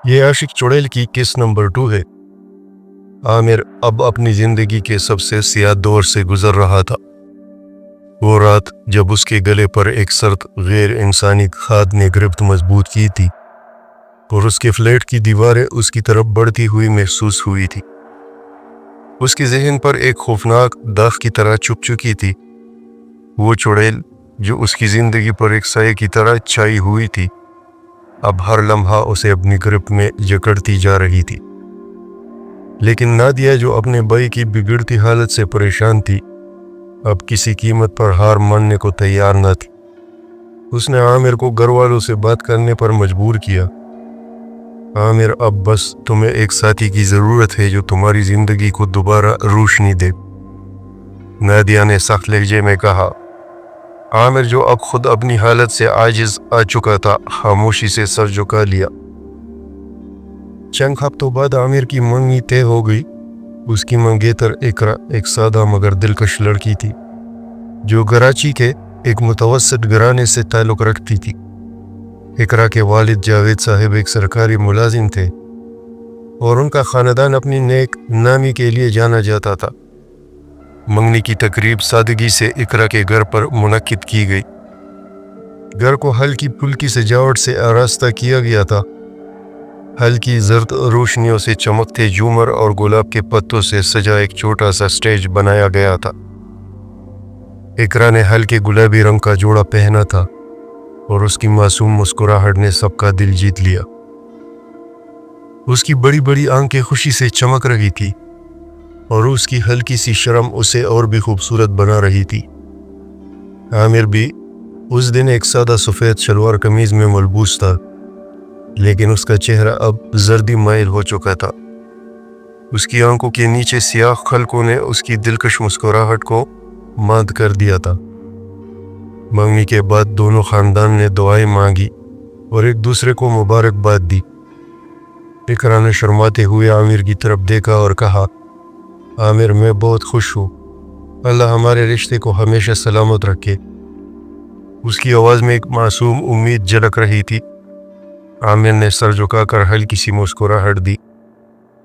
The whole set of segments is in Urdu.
یہ عاشق چڑیل کی کس نمبر 2 ہے۔ عامر اب اپنی زندگی کے سب سے سیاہ دور سے گزر رہا تھا۔ وہ رات جب اس کے گلے پر ایک سرد غیر انسانی ہاتھ نے گرفت مضبوط کی تھی اور اس کے فلیٹ کی دیواریں اس کی طرف بڑھتی ہوئی محسوس ہوئی تھی۔ اس کے ذہن پر ایک خوفناک داغ کی طرح چپ چکی تھی۔ وہ چڑیل جو اس کی زندگی پر ایک سائے کی طرح چھائی ہوئی تھی، اب ہر لمحہ اسے اپنی گرفت میں جکڑتی جا رہی تھی۔ لیکن نادیہ جو اپنے بھائی کی بگڑتی حالت سے پریشان تھی، اب کسی قیمت پر ہار ماننے کو تیار نہ تھی۔ اس نے عامر کو گھر والوں سے بات کرنے پر مجبور کیا۔ عامر، اب بس تمہیں ایک ساتھی کی ضرورت ہے جو تمہاری زندگی کو دوبارہ روشنی دے، نادیہ نے سخت لہجے میں کہا۔ عامر جو اب خود اپنی حالت سے عاجز آ چکا تھا، خاموشی سے سر جھکا لیا۔ چند ہفتوں بعد عامر کی منگنی طے ہو گئی۔ اس کی منگیتر اقرا ایک سادہ مگر دلکش لڑکی تھی جو کراچی کے ایک متوسط گھرانے سے تعلق رکھتی تھی۔ اقرا کے والد جاوید صاحب ایک سرکاری ملازم تھے اور ان کا خاندان اپنی نیک نامی کے لیے جانا جاتا تھا۔ منگنی کی تقریب سادگی سے اقرا کے گھر پر منعقد کی گئی۔ گھر کو ہلکی پھلکی سجاوٹ سے آراستہ کیا گیا تھا۔ ہلکی زرد روشنیوں سے چمکتے جھومر اور گلاب کے پتوں سے سجا ایک چھوٹا سا سٹیج بنایا گیا تھا۔ اقرا نے ہلکے گلابی رنگ کا جوڑا پہنا تھا اور اس کی معصوم مسکراہٹ نے سب کا دل جیت لیا۔ اس کی بڑی بڑی آنکھیں خوشی سے چمک رہی تھی اور اس کی ہلکی سی شرم اسے اور بھی خوبصورت بنا رہی تھی۔ عامر بھی اس دن ایک سادہ سفید شلوار قمیض میں ملبوس تھا، لیکن اس کا چہرہ اب زردی مائل ہو چکا تھا۔ اس کی آنکھوں کے نیچے سیاہ خلقوں نے اس کی دلکش مسکراہٹ کو مات کر دیا تھا۔ منگنی کے بعد دونوں خاندان نے دعائیں مانگی اور ایک دوسرے کو مبارکباد دی۔ اقرا نے شرماتے ہوئے عامر کی طرف دیکھا اور کہا، عامر، میں بہت خوش ہوں، اللہ ہمارے رشتے کو ہمیشہ سلامت رکھے۔ اس کی آواز میں ایک معصوم امید جھلک رہی تھی۔ عامر نے سر جھکا کر ہلکی سی مسکراہٹ دی،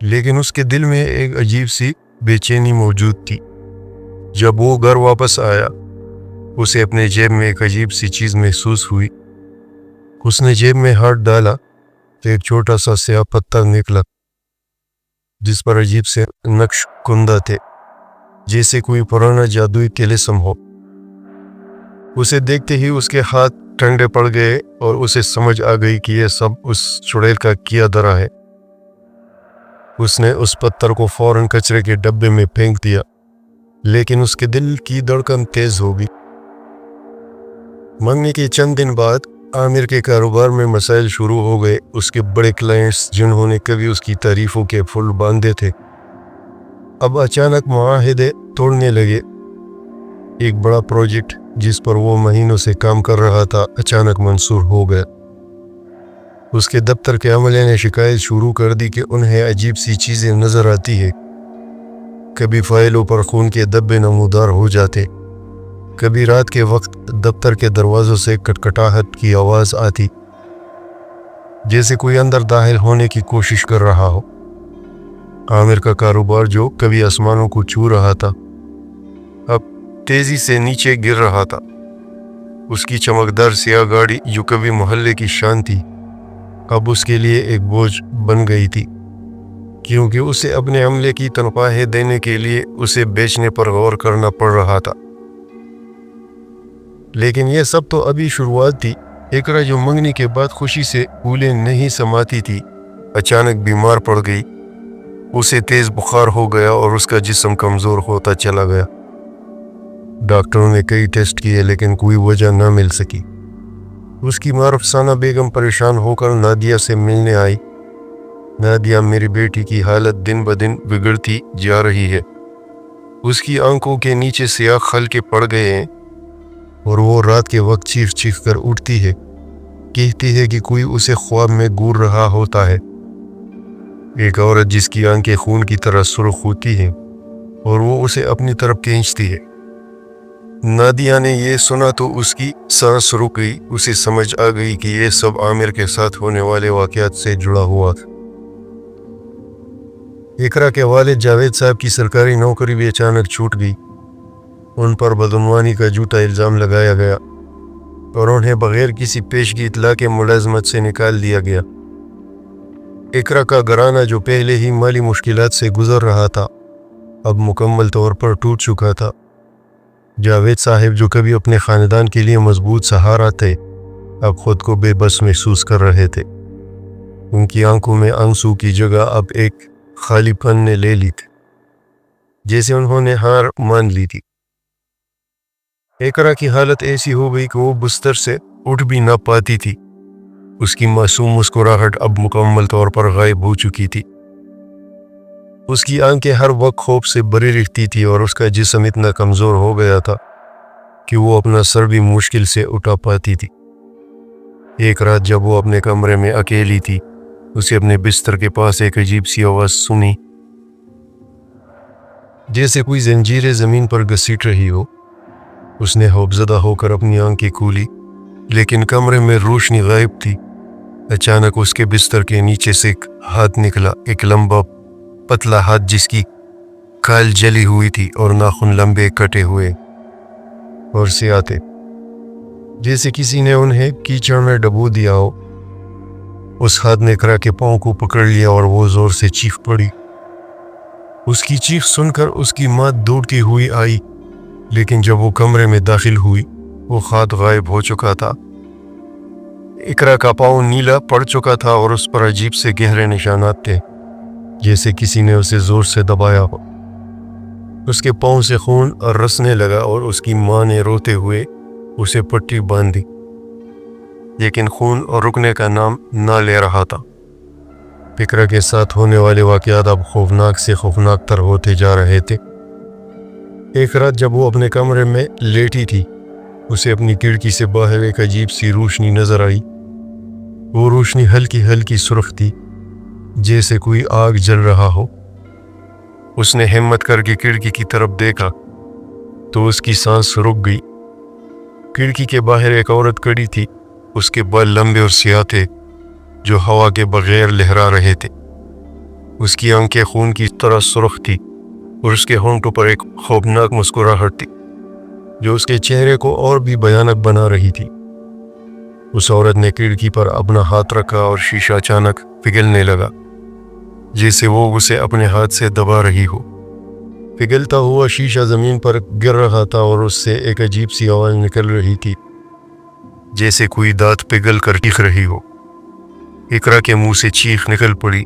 لیکن اس کے دل میں ایک عجیب سی بے چینی موجود تھی۔ جب وہ گھر واپس آیا، اسے اپنے جیب میں ایک عجیب سی چیز محسوس ہوئی۔ اس نے جیب میں ہاتھ ڈالا تو ایک چھوٹا سا سیاہ پتھر نکلا جس پر عجیب سے نقش کندہ تھے، جیسے کوئی پرانا جادوئی طلسم ہو۔ اسے دیکھتے ہی اس کے ہاتھ ٹھنڈے پڑ گئے اور اسے سمجھ آ گئی کہ یہ سب اس چڑیل کا کیا دھرا ہے۔ اس نے اس پتھر کو فوراً کچرے کے ڈبے میں پھینک دیا، لیکن اس کے دل کی دھڑکن تیز ہو گئی۔ منگنی کے چند دن بعد عامر کے کاروبار میں مسائل شروع ہو گئے۔ اس کے بڑے کلائنٹس جنہوں نے کبھی اس کی تعریفوں کے پھول باندھے تھے، اب اچانک معاہدے توڑنے لگے۔ ایک بڑا پروجیکٹ جس پر وہ مہینوں سے کام کر رہا تھا اچانک منسوخ ہو گیا۔ اس کے دفتر کے عملے نے شکایت شروع کر دی کہ انہیں عجیب سی چیزیں نظر آتی ہیں۔ کبھی فائلوں پر خون کے دھبے نمودار ہو جاتے، کبھی رات کے وقت دفتر کے دروازوں سے کٹکھٹاہٹ کی آواز آتی، جیسے کوئی اندر داخل ہونے کی کوشش کر رہا ہو۔ عامر کا کاروبار جو کبھی آسمانوں کو چھو رہا تھا، اب تیزی سے نیچے گر رہا تھا۔ اس کی چمکدار سیاہ گاڑی جو کبھی محلے کی شان تھی، اب اس کے لیے ایک بوجھ بن گئی تھی، کیونکہ اسے اپنے عملے کی تنخواہیں دینے کے لیے اسے بیچنے پر غور کرنا پڑ رہا تھا۔ لیکن یہ سب تو ابھی شروعات تھی۔ اقرا جو منگنی کے بعد خوشی سے پھولیں نہیں سماتی تھی، اچانک بیمار پڑ گئی۔ اسے تیز بخار ہو گیا اور اس کا جسم کمزور ہوتا چلا گیا۔ ڈاکٹروں نے کئی ٹیسٹ کیے لیکن کوئی وجہ نہ مل سکی۔ اس کی ماں رفسانہ بیگم پریشان ہو کر نادیہ سے ملنے آئی۔ نادیہ، میری بیٹی کی حالت دن بدن بگڑتی جا رہی ہے۔ اس کی آنکھوں کے نیچے سیاہ خلقے پڑ گئے ہیں اور وہ رات کے وقت چیخ چیخ کر اٹھتی ہے، کہتی ہے کہ کوئی اسے خواب میں گور رہا ہوتا ہے۔ ایک عورت جس کی آنکھیں خون کی طرح سرخ ہوتی ہیں اور وہ اسے اپنی طرف کھینچتی ہے۔ نادیہ نے یہ سنا تو اس کی سانس رک گئی۔ اسے سمجھ آ گئی کہ یہ سب عامر کے ساتھ ہونے والے واقعات سے جڑا ہوا تھا۔ اقرا کے والد جاوید صاحب کی سرکاری نوکری بھی اچانک چھوٹ گئی۔ ان پر بدعنوانی کا جھوٹا الزام لگایا گیا اور انہیں بغیر کسی پیشگی اطلاع کے ملازمت سے نکال دیا گیا۔ اقرا کا گھرانہ جو پہلے ہی مالی مشکلات سے گزر رہا تھا اب مکمل طور پر ٹوٹ چکا تھا۔ جاوید صاحب جو کبھی اپنے خاندان کے لیے مضبوط سہارا تھے اب خود کو بے بس محسوس کر رہے تھے۔ ان کی آنکھوں میں آنسو کی جگہ اب ایک خالی پن نے لے لی تھی، جیسے انہوں نے ہار مان لی تھی۔ اقرا کی حالت ایسی ہو گئی کہ وہ بستر سے اٹھ بھی نہ پاتی تھی۔ اس کی معصوم مسکراہٹ اب مکمل طور پر غائب ہو چکی تھی۔ اس کی آنکھیں ہر وقت خوف سے بھری رہتی تھی اور اس کا جسم اتنا کمزور ہو گیا تھا کہ وہ اپنا سر بھی مشکل سے اٹھا پاتی تھی۔ ایک رات جب وہ اپنے کمرے میں اکیلی تھی، اسے اپنے بستر کے پاس ایک عجیب سی آواز سنی، جیسے کوئی زنجیریں زمین پر گھسیٹ رہی ہو۔ اس نے خوفزدہ ہو کر اپنی آنکھیں کھولی، لیکن کمرے میں روشنی غائب تھی۔ اچانک اس کے بستر کے نیچے سے ایک ہاتھ نکلا، ایک لمبا پتلا ہاتھ جس کی کھال جلی ہوئی تھی اور ناخن لمبے کٹے ہوئے اور سیاہ، جیسے کسی نے انہیں کیچڑ میں ڈبو دیا ہو۔ اس ہاتھ نے اقرا کے پاؤں کو پکڑ لیا اور وہ زور سے چیخ پڑی۔ اس کی چیخ سن کر اس کی ماں دوڑتی ہوئی آئی، لیکن جب وہ کمرے میں داخل ہوئی وہ ہاتھ غائب ہو چکا تھا۔ اقرا کا پاؤں نیلا پڑ چکا تھا اور اس پر عجیب سے گہرے نشانات تھے، جیسے کسی نے اسے زور سے دبایا ہو۔ اس کے پاؤں سے خون رسنے لگا اور اس کی ماں نے روتے ہوئے اسے پٹی باندھ دی، لیکن خون رکنے کا نام نہ لے رہا تھا۔ اقرا کے ساتھ ہونے والے واقعات اب خوفناک سے خوفناک تر ہوتے جا رہے تھے۔ ایک رات جب وہ اپنے کمرے میں لیٹی تھی، اسے اپنی کھڑکی سے باہر ایک عجیب سی روشنی نظر آئی۔ وہ روشنی ہلکی ہلکی سرخ تھی، جیسے کوئی آگ جل رہا ہو۔ اس نے ہمت کر کے کھڑکی کی طرف دیکھا تو اس کی سانس رک گئی۔ کھڑکی کے باہر ایک عورت کھڑی تھی، اس کے بال لمبے اور سیاہ تھے جو ہوا کے بغیر لہرا رہے تھے۔ اس کی آنکھیں خون کی طرح سرخ تھی اور اس کے ہونٹوں پر ایک خوفناک مسکراہٹ تھی جو اس کے چہرے کو اور بھی بھیانک بنا رہی تھی۔ اس عورت نے کھڑکی پر اپنا ہاتھ رکھا اور شیشہ اچانک پگھلنے لگا، جیسے وہ اسے اپنے ہاتھ سے دبا رہی ہو۔ پگھلتا ہوا شیشہ زمین پر گر رہا تھا اور اس سے ایک عجیب سی آواز نکل رہی تھی، جیسے کوئی دانت پگھل کر چیخ رہی ہو۔ اقرا کے منہ سے چیخ نکل پڑی،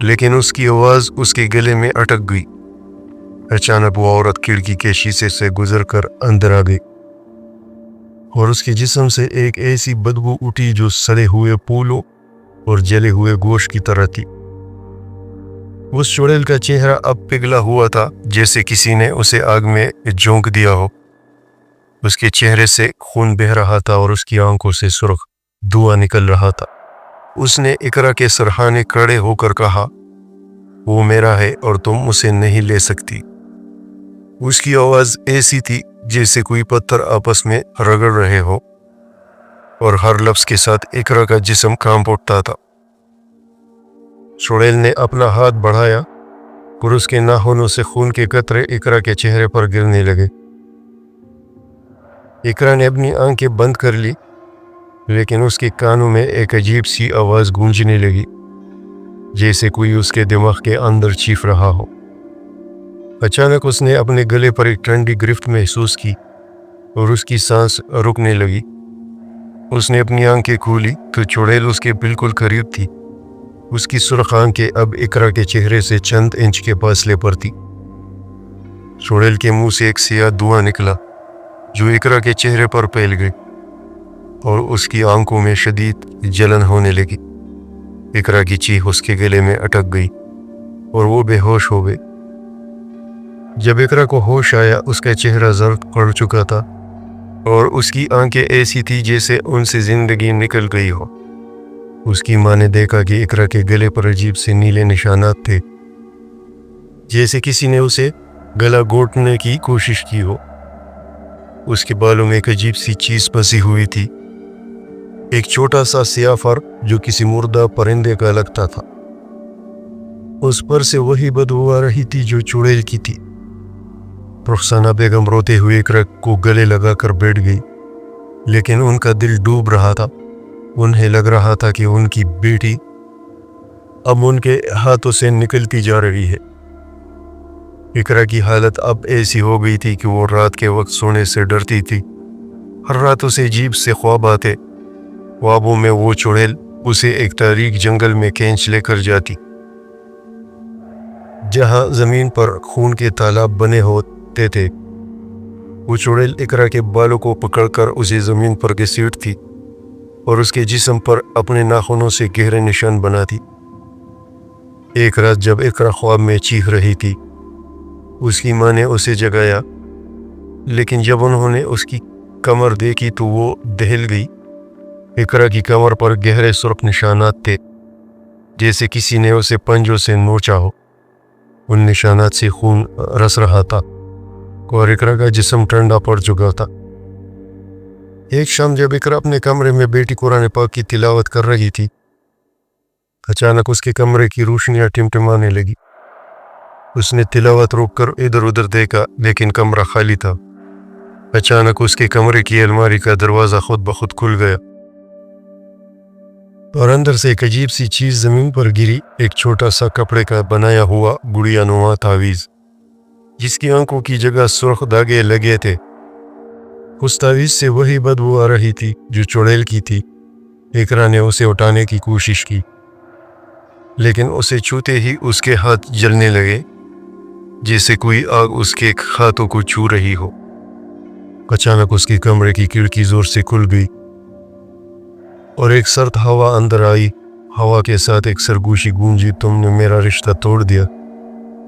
لیکن اس کی آواز اس کے گلے میں اٹک گئی۔ اچانک وہ عورت کھڑکی کے شیشے سے گزر کر اندر آ گئی اور اس کے جسم سے ایک ایسی بدبو اٹھی جو سڑے ہوئے پھولوں اور جلے ہوئے گوشت کی طرح تھی۔ اس چڑیل کا چہرہ اب پگھلا ہوا تھا، جیسے کسی نے اسے آگ میں جھونک دیا ہو۔ اس کے چہرے سے خون بہہ رہا تھا اور اس کی آنکھوں سے سرخ دھواں نکل رہا تھا۔ اس نے اقرا کے سرہانے کھڑے ہو کر کہا، وہ میرا ہے اور تم اسے نہیں لے سکتی۔ اس کی آواز ایسی تھی جیسے کوئی پتھر آپس میں رگڑ رہے ہو، اور ہر لفظ کے ساتھ اقرا کا جسم کانپ اٹھتا تھا۔ چڑیل نے اپنا ہاتھ بڑھایا اور اس کے ناخنوں سے خون کے قطرے اقرا کے چہرے پر گرنے لگے۔ اقرا نے اپنی آنکھیں بند کر لی، لیکن اس کے کانوں میں ایک عجیب سی آواز گونجنے لگی، جیسے کوئی اس کے دماغ کے اندر چیخ رہا ہو۔ اچانک اس نے اپنے گلے پر ایک ٹھنڈی گرفت محسوس کی اور اس کی سانس رکنے لگی۔ اس نے اپنی آنکھیں کھولی تو چڑیل اس کے بالکل قریب تھی۔ اس کی سرخ آنکھیں اب اقرا کے چہرے سے چند انچ کے فاصلے پر تھی۔ چڑیل کے منہ سے ایک سیاہ دھواں نکلا جو اقرا کے چہرے پر پھیل گئی اور اس کی آنکھوں میں شدید جلن ہونے لگی۔ اقرا کی چیخ اس کے گلے میں اٹک گئی اور وہ بے ہوش ہو گئی۔ جب اقرا کو ہوش آیا، اس کا چہرہ زرد پڑ چکا تھا اور اس کی آنکھیں ایسی تھی جیسے ان سے زندگی نکل گئی ہو۔ اس کی ماں نے دیکھا کہ اقرا کے گلے پر عجیب سے نیلے نشانات تھے، جیسے کسی نے اسے گلا گھونٹنے کی کوشش کی ہو۔ اس کے بالوں میں ایک عجیب سی چیز پھنسی ہوئی تھی، ایک چھوٹا سا سیاہ فر جو کسی مردہ پرندے کا لگتا تھا۔ اس پر سے وہی بدبو آ رہی تھی جو چڑیل کی تھی۔ رخسانہ بیگم روتے ہوئے اقرا کو گلے لگا کر بیٹھ گئی، لیکن ان کا دل ڈوب رہا تھا۔ انہیں لگ رہا تھا کہ ان کی بیٹی اب ان کے ہاتھوں سے نکلتی جا رہی ہے۔ اقرا کی حالت اب ایسی ہو گئی تھی کہ وہ رات کے وقت سونے سے ڈرتی تھی۔ ہر رات اسے عجیب سے خواب آتے۔ خوابوں میں وہ چڑیل اسے ایک تاریک جنگل میں کھینچ لے کر جاتی، جہاں زمین پر خون کے تالاب بنے ہوتے تھے۔ وہ چڑیل اقرا کے بالوں کو پکڑ کر اسے زمین پر گھسیٹتی اور اس کے جسم پر اپنے ناخنوں سے گہرے نشان بناتی۔ ایک رات جب اقرا خواب میں چیخ رہی تھی، اس کی ماں نے اسے جگایا، لیکن جب انہوں نے اس کی کمر دیکھی تو وہ دہل گئی۔ اقرا کی کمر پر گہرے سرخ نشانات تھے، جیسے کسی نے اسے پنجوں سے نوچا ہو۔ ان نشانات سے خون رس رہا تھا اور اقرا کا جسم ٹھنڈا پڑ چکا تھا۔ ایک شام جب اقرا اپنے کمرے میں بیٹی قرآن پاک کی تلاوت کر رہی تھی، اچانک اس کے کمرے کی روشنیاں ٹمٹمانے لگی۔ اس نے تلاوت روک کر ادھر ادھر دیکھا، لیکن کمرہ خالی تھا۔ اچانک اس کے کمرے کی الماری کا دروازہ خود بخود کھل گیا اور اندر سے ایک عجیب سی چیز زمین پر گری، ایک چھوٹا سا کپڑے کا بنایا ہوا گڑیا نما تعویذ، جس کی آنکھوں کی جگہ سرخ دھاگے لگے تھے۔ اس تعویذ سے وہی بدبو آ رہی تھی جو چڑیل کی تھی۔ اقرا نے اسے اٹھانے کی کوشش کی، لیکن اسے چھوتے ہی اس کے ہاتھ جلنے لگے، جیسے کوئی آگ اس کے ہاتھوں کو چھو رہی ہو۔ اچانک اس کی کمرے کی کھڑکی زور سے کھل گئی اور ایک سرد ہوا اندر آئی۔ ہوا کے ساتھ ایک سرگوشی گونجی، تم نے میرا رشتہ توڑ دیا،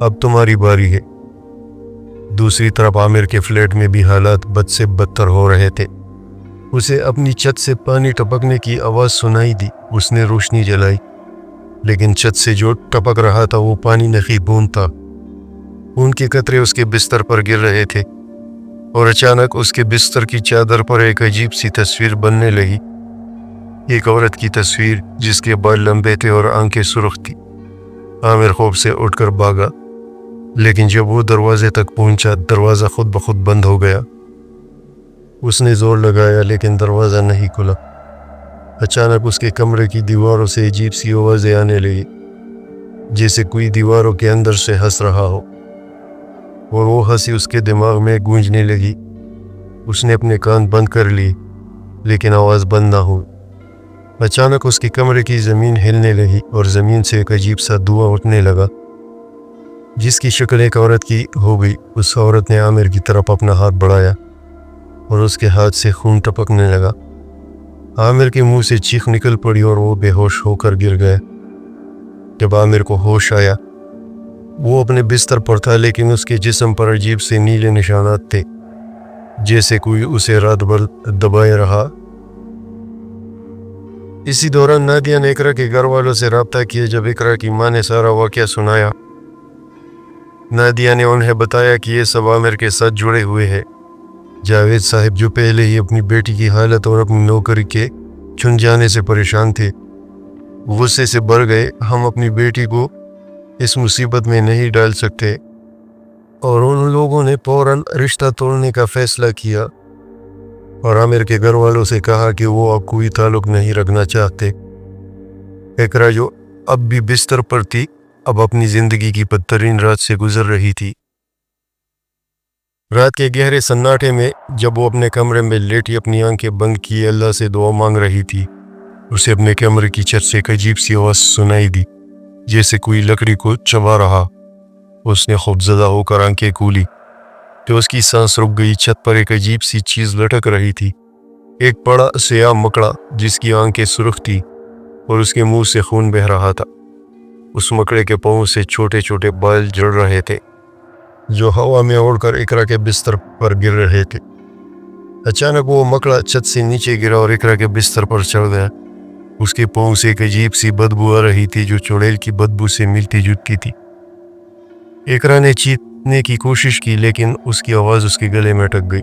اب تمہاری باری ہے۔ دوسری طرف عامر کے فلیٹ میں بھی حالات بد سے بدتر ہو رہے تھے۔ اسے اپنی چھت سے پانی ٹپکنے کی آواز سنائی دی۔ اس نے روشنی جلائی، لیکن چھت سے جو ٹپک رہا تھا وہ پانی نہیں بوند تھا۔ ان کے قطرے اس کے بستر پر گر رہے تھے اور اچانک اس کے بستر کی چادر پر ایک عجیب سی تصویر بننے لگی، ایک عورت کی تصویر جس کے بال لمبے تھے اور آنکھیں سرخ تھی۔ عامر خوف سے اٹھ کر بھاگا، لیکن جب وہ دروازے تک پہنچا دروازہ خود بخود بند ہو گیا۔ اس نے زور لگایا لیکن دروازہ نہیں کھلا۔ اچانک اس کے کمرے کی دیواروں سے عجیب سی آوازیں آنے لگی، جیسے کوئی دیواروں کے اندر سے ہنس رہا ہو، اور وہ ہنسی اس کے دماغ میں گونجنے لگی۔ اس نے اپنے کان بند کر لیے، لیکن آواز بند نہ ہوئی۔ اچانک اس کے کمرے کی زمین ہلنے لگی اور زمین سے ایک عجیب سا دھواں اٹھنے لگا، جس کی شکل ایک عورت کی ہو گئی۔ اس عورت نے عامر کی طرف اپنا ہاتھ بڑھایا اور اس کے ہاتھ سے خون ٹپکنے لگا۔ عامر کے منہ سے چیخ نکل پڑی اور وہ بے ہوش ہو کر گر گیا۔ جب عامر کو ہوش آیا، وہ اپنے بستر پر تھا، لیکن اس کے جسم پر عجیب سے نیلے نشانات تھے، جیسے کوئی اسے رات بھر دبائے رہا۔ اسی دوران نادیہ نے اقرا کے گھر والوں سے رابطہ کیا۔ جب اقرا کی ماں نے سارا واقعہ سنایا، نادیہ نے انہیں بتایا کہ یہ سب عامر کے ساتھ جڑے ہوئے ہیں۔ جاوید صاحب، جو پہلے ہی اپنی بیٹی کی حالت اور اپنی نوکری کے چھن جانے سے پریشان تھے، غصے سے بھر گئے۔ ہم اپنی بیٹی کو اس مصیبت میں نہیں ڈال سکتے، اور ان لوگوں نے فوراً رشتہ توڑنے کا فیصلہ کیا اور عامر کے گھر والوں سے کہا کہ وہ اب کوئی تعلق نہیں رکھنا چاہتے۔ اقرا، جو اب بھی بستر پر تھی، اب اپنی زندگی کی بدترین رات سے گزر رہی تھی۔ رات کے گہرے سناٹے میں جب وہ اپنے کمرے میں لیٹی اپنی آنکھیں بند کیے اللہ سے دعا مانگ رہی تھی، اسے اپنے کمرے کی چھت سے ایک عجیب سی آواز سنائی دی، جیسے کوئی لکڑی کو چبا رہا۔ اس نے خوفزدہ ہو کر آنکھیں کھولی تو اس کی سانس رک گئی۔ چھت پر ایک عجیب سی چیز لٹک رہی تھی، ایک بڑا سیاہ مکڑا جس کی آنکھیں سرخ تھی اور اس کے منہ سے خون بہہ رہا تھا۔ اس مکڑے کے پاؤں سے چھوٹے چھوٹے بال جڑ رہے تھے، جو ہوا میں اڑ کر اقرا کے بستر پر گر رہے تھے۔ اچانک وہ مکڑا چھت سے نیچے گرا اور اقرا کے بستر پر چڑھ گیا۔ اس کے پاؤں سے ایک عجیب سی بدبو آ رہی تھی جو چڑیل کی بدبو سے ملتی جلتی تھی۔ اقرا نے چیخنے کی کوشش کی، لیکن اس کی آواز اس کے گلے میں اٹک گئی۔